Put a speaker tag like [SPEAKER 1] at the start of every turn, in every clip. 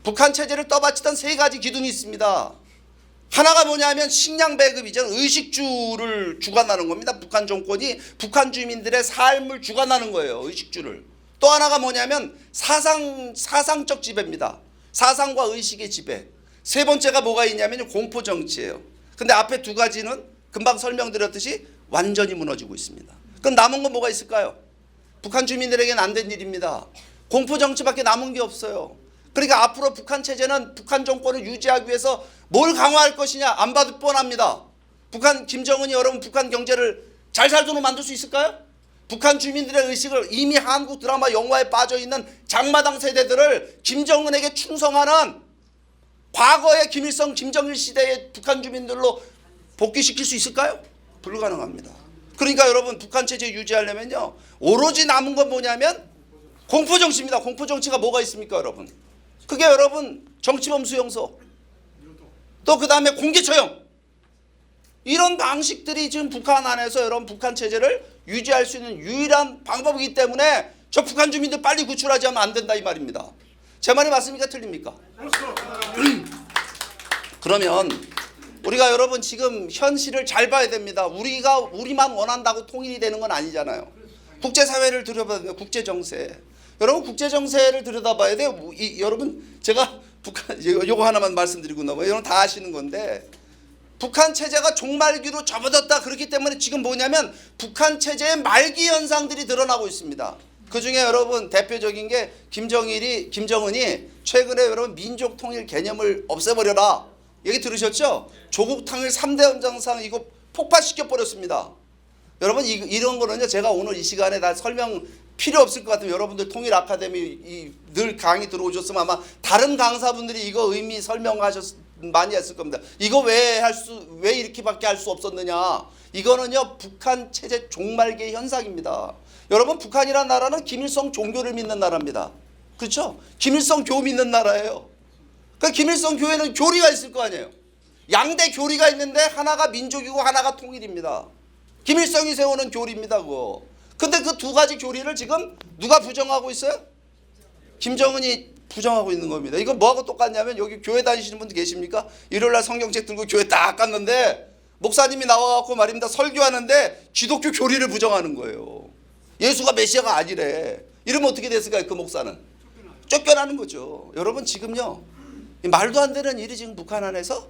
[SPEAKER 1] 북한 체제를 떠받치던 세 가지 기둥이 있습니다. 하나가 뭐냐면 식량 배급이죠. 의식주를 주관하는 겁니다. 북한 정권이 북한 주민들의 삶을 주관하는 거예요. 의식주를. 또 하나가 뭐냐면 사상적 지배입니다. 사상과 의식의 지배. 세 번째가 뭐가 있냐면 공포 정치예요. 근데 앞에 두 가지는 금방 설명드렸듯이 완전히 무너지고 있습니다. 그럼 남은 건 뭐가 있을까요? 북한 주민들에게는 안 된 일입니다. 공포 정치밖에 남은 게 없어요. 그러니까 앞으로 북한 체제는 북한 정권을 유지하기 위해서 뭘 강화할 것이냐 안 봐도 뻔합니다. 북한 김정은이 여러분 북한 경제를 잘 살도록 만들 수 있을까요? 북한 주민들의 의식을 이미 한국 드라마 영화에 빠져있는 장마당 세대들을 김정은에게 충성하는 과거의 김일성 김정일 시대의 북한 주민들로 복귀시킬 수 있을까요? 불가능합니다. 그러니까 여러분 북한 체제 유지하려면요 오로지 남은 건 뭐냐면 공포정치입니다. 공포정치가 뭐가 있습니까 여러분? 그게 여러분 정치범 수용소 또 그 다음에 공개처형 이런 방식들이 지금 북한 안에서 여러분 북한 체제를 유지할 수 있는 유일한 방법이기 때문에 저 북한 주민들 빨리 구출하지 않으면 안 된다 이 말입니다. 제 말이 맞습니까 틀립니까? 그러면 우리가 여러분 지금 현실을 잘 봐야 됩니다. 우리만 원한다고 통일이 되는 건 아니잖아요. 국제사회를 들여다봐야 돼요. 국제정세. 여러분 국제정세를 들여다봐야 돼요. 여러분 제가 북한 요거 하나만 말씀드리고 넘어요. 여러분 다 아시는 건데 북한 체제가 종말기로 접어졌다. 그렇기 때문에 지금 뭐냐면 북한 체제의 말기 현상들이 드러나고 있습니다. 그중에 여러분 대표적인 게 김정은이 최근에 여러분 민족 통일 개념을 없애버려라. 얘기 들으셨죠? 조국 통일 3대 연장상 이거 폭파시켜 버렸습니다. 여러분 이런 거는요 제가 오늘 이 시간에 다 설명 필요 없을 것 같으면 여러분들 통일 아카데미 늘 강의 들어오셨으면 아마 다른 강사분들이 이거 의미 많이 했을 겁니다. 이거 왜 이렇게밖에 할 수 없었느냐? 이거는요 북한 체제 종말기의 현상입니다. 여러분 북한이라는 나라는 김일성 종교를 믿는 나라입니다. 그렇죠? 김일성 교 믿는 나라예요. 그 김일성 교회는 교리가 있을 거 아니에요. 양대 교리가 있는데 하나가 민족이고 하나가 통일입니다. 김일성이 세우는 교리입니다. 그거. 근데 그 두 가지 교리를 지금 누가 부정하고 있어요? 김정은이 부정하고 있는 겁니다. 이거 뭐하고 똑같냐면 여기 교회 다니시는 분들 계십니까? 일요일날 성경책 들고 교회 딱 갔는데 목사님이 나와갖고 말입니다. 설교하는데 기독교 교리를 부정하는 거예요. 예수가 메시아가 아니래. 이러면 어떻게 됐을까요? 그 목사는 쫓겨나는 거죠. 여러분 지금요 말도 안 되는 일이 지금 북한 안에서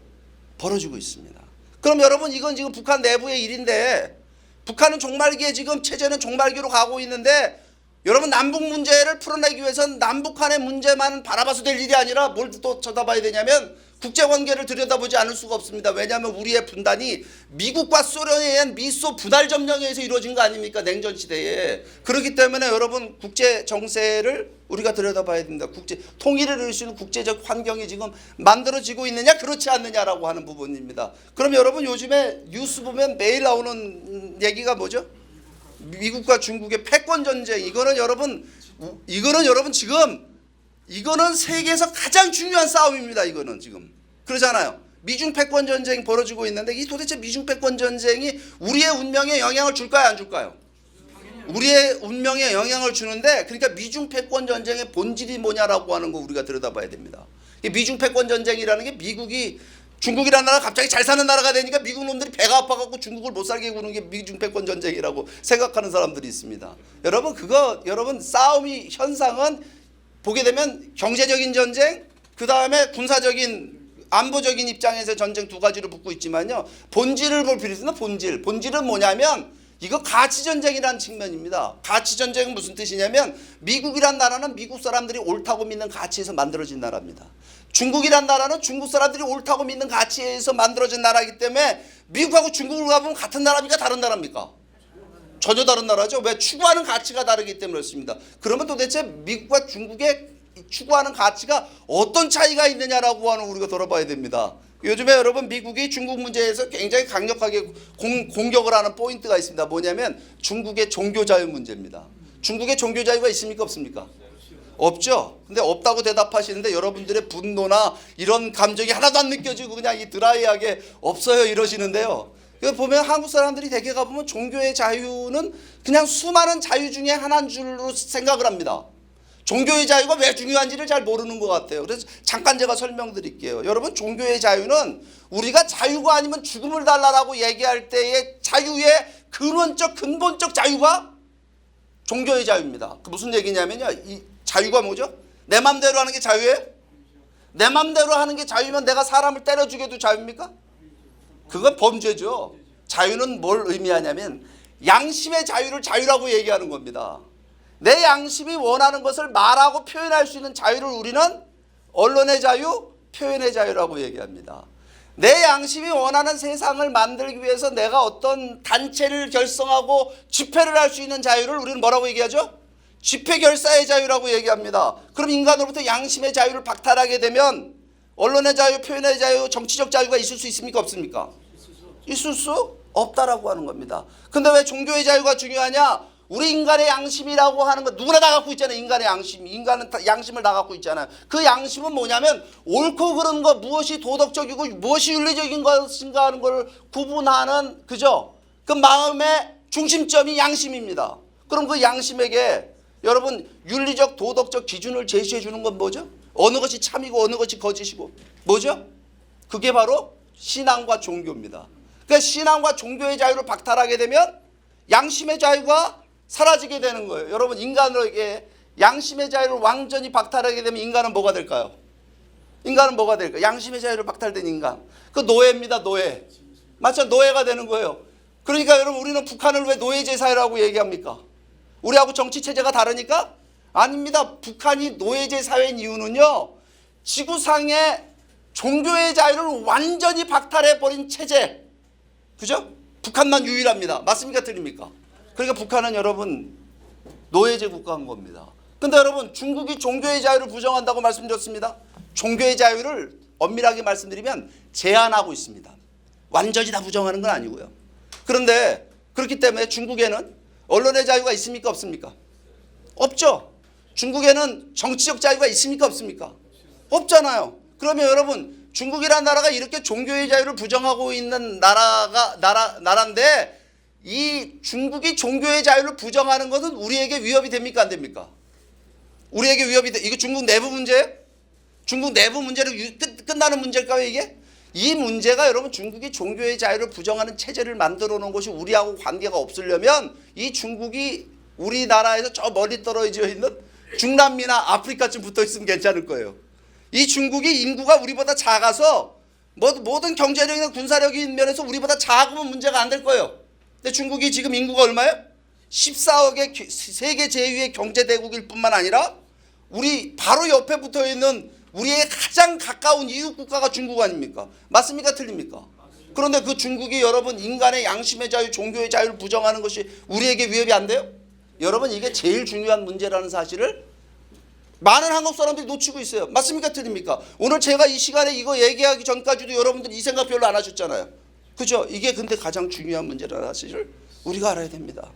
[SPEAKER 1] 벌어지고 있습니다. 그럼 여러분 이건 지금 북한 내부의 일인데 북한은 종말기에 지금 체제는 종말기로 가고 있는데 여러분 남북 문제를 풀어내기 위해서는 남북한의 문제만 바라봐서 될 일이 아니라 뭘 또 쳐다봐야 되냐면 국제관계를 들여다보지 않을 수가 없습니다. 왜냐하면 우리의 분단이 미국과 소련에 의한 미소 분할 점령에 의해서 이루어진 거 아닙니까? 냉전 시대에. 그렇기 때문에 여러분 국제 정세를 우리가 들여다봐야 됩니다. 통일을 이룰 수 있는 국제적 환경이 지금 만들어지고 있느냐 그렇지 않느냐라고 하는 부분입니다. 그럼 여러분 요즘에 뉴스 보면 매일 나오는 얘기가 뭐죠? 미국과 중국의 패권 전쟁. 이거는 여러분 지금 이거는 세계에서 가장 중요한 싸움입니다. 이거는 지금 그러잖아요. 미중 패권 전쟁이 벌어지고 있는데 이 도대체 미중 패권 전쟁이 우리의 운명에 영향을 줄까요 안 줄까요? 우리의 운명에 영향을 주는데 그러니까 미중 패권 전쟁의 본질이 뭐냐라고 하는 거 우리가 들여다봐야 됩니다. 이 미중 패권 전쟁이라는 게 미국이 중국이라는 나라가 갑자기 잘 사는 나라가 되니까 미국 놈들이 배가 아파갖고 중국을 못 살게 구는 게 미중 패권 전쟁이라고 생각하는 사람들이 있습니다. 여러분 싸움이 현상은 보게 되면 경제적인 전쟁, 그 다음에 군사적인 안보적인 입장에서 전쟁 두 가지로 붙고 있지만요. 본질을 볼 필요 있습니다. 본질은 뭐냐면 이거 가치전쟁이라는 측면입니다. 가치전쟁은 무슨 뜻이냐면 미국이란 나라는 미국 사람들이 옳다고 믿는 가치에서 만들어진 나라입니다. 중국이란 나라는 중국 사람들이 옳다고 믿는 가치에서 만들어진 나라이기 때문에 미국하고 중국을 가보면 같은 나라입니까? 다른 나라입니까? 전혀 다른 나라죠. 왜? 추구하는 가치가 다르기 때문에 그렇습니다. 그러면 도대체 미국과 중국의 추구하는 가치가 어떤 차이가 있느냐라고 하는 우리가 돌아봐야 됩니다. 요즘에 여러분 미국이 중국 문제에서 굉장히 강력하게 공격을 하는 포인트가 있습니다. 뭐냐면 중국의 종교자유 문제입니다. 중국의 종교자유가 있습니까 없습니까? 없죠. 근데 없다고 대답하시는데 여러분들의 분노나 이런 감정이 하나도 안 느껴지고 그냥 이 드라이하게 없어요 이러시는데요. 이거 보면 한국 사람들이 대개 가보면 종교의 자유는 그냥 수많은 자유 중에 하나인 줄로 생각을 합니다. 종교의 자유가 왜 중요한지를 잘 모르는 것 같아요. 그래서 잠깐 제가 설명드릴게요. 여러분, 종교의 자유는 우리가 자유가 아니면 죽음을 달라라고 얘기할 때의 자유의 근본적 자유가 종교의 자유입니다. 그 무슨 얘기냐면요, 이 자유가 뭐죠? 내 맘대로 하는 게 자유예요? 내 맘대로 하는 게 자유면 내가 사람을 때려 죽여도 자유입니까? 그건 범죄죠. 자유는 뭘 의미하냐면 양심의 자유를 자유라고 얘기하는 겁니다. 내 양심이 원하는 것을 말하고 표현할 수 있는 자유를 우리는 언론의 자유, 표현의 자유라고 얘기합니다. 내 양심이 원하는 세상을 만들기 위해서 내가 어떤 단체를 결성하고 집회를 할 수 있는 자유를 우리는 뭐라고 얘기하죠? 집회 결사의 자유라고 얘기합니다. 그럼 인간으로부터 양심의 자유를 박탈하게 되면 언론의 자유, 표현의 자유, 정치적 자유가 있을 수 있습니까? 없습니까? 있을 수 없다라고 하는 겁니다. 근데 왜 종교의 자유가 중요하냐? 우리 인간의 양심이라고 하는 거 누구나 다 갖고 있잖아요. 인간의 양심. 인간은 양심을 다 갖고 있잖아요. 그 양심은 뭐냐면 옳고 그른 것, 무엇이 도덕적이고 무엇이 윤리적인 것인가 하는 걸 구분하는, 그죠? 그 마음의 중심점이 양심입니다. 그럼 그 양심에게 여러분 윤리적 도덕적 기준을 제시해 주는 건 뭐죠? 어느 것이 참이고 어느 것이 거짓이고 뭐죠? 그게 바로 신앙과 종교입니다. 그러니까 신앙과 종교의 자유를 박탈하게 되면 양심의 자유가 사라지게 되는 거예요. 여러분, 인간에게 양심의 자유를 완전히 박탈하게 되면 인간은 뭐가 될까요? 인간은 뭐가 될까요? 양심의 자유를 박탈된 인간. 그 노예입니다. 노예. 맞죠? 노예가 되는 거예요. 그러니까 여러분, 우리는 북한을 왜 노예제 사회라고 얘기합니까? 우리하고 정치 체제가 다르니까? 아닙니다. 북한이 노예제 사회인 이유는요, 지구상의 종교의 자유를 완전히 박탈해버린 체제. 그죠? 북한만 유일합니다. 맞습니까? 틀립니까? 그러니까 북한은 여러분 노예제 국가인 겁니다. 근데 여러분, 중국이 종교의 자유를 부정한다고 말씀드렸습니다. 종교의 자유를 엄밀하게 말씀드리면 제한하고 있습니다. 완전히 다 부정하는 건 아니고요. 그런데 그렇기 때문에 중국에는 언론의 자유가 있습니까? 없습니까? 없죠. 중국에는 정치적 자유가 있습니까? 없습니까? 없잖아요. 그러면 여러분, 중국이라는 나라가 이렇게 종교의 자유를 부정하고 있는 나라인데 이 중국이 종교의 자유를 부정하는 것은 우리에게 위협이 됩니까? 안 됩니까? 우리에게 위협이 돼. 이거 중국 내부 문제예요? 중국 내부 문제로 끝나는 문제일까요, 이게? 이 문제가 여러분, 중국이 종교의 자유를 부정하는 체제를 만들어 놓은 것이 우리하고 관계가 없으려면 이 중국이 우리나라에서 저 멀리 떨어져 있는 중남미나 아프리카쯤 붙어 있으면 괜찮을 거예요. 이 중국이 인구가 우리보다 작아서 모든 경제력이나 군사력인 면에서 우리보다 작으면 문제가 안 될 거예요. 근데 중국이 지금 인구가 얼마예요? 14억의 세계 제2의 경제대국일 뿐만 아니라 우리 바로 옆에 붙어 있는 우리의 가장 가까운 이웃 국가가 중국 아닙니까? 맞습니까? 틀립니까? 그런데 그 중국이 여러분 인간의 양심의 자유, 종교의 자유를 부정하는 것이 우리에게 위협이 안 돼요? 여러분, 이게 제일 중요한 문제라는 사실을 많은 한국 사람들이 놓치고 있어요. 맞습니까? 틀립니까? 오늘 제가 이 시간에 이거 얘기하기 전까지도 여러분들 이 생각 별로 안 하셨잖아요. 그죠? 이게 근데 가장 중요한 문제라는 사실을 우리가 알아야 됩니다.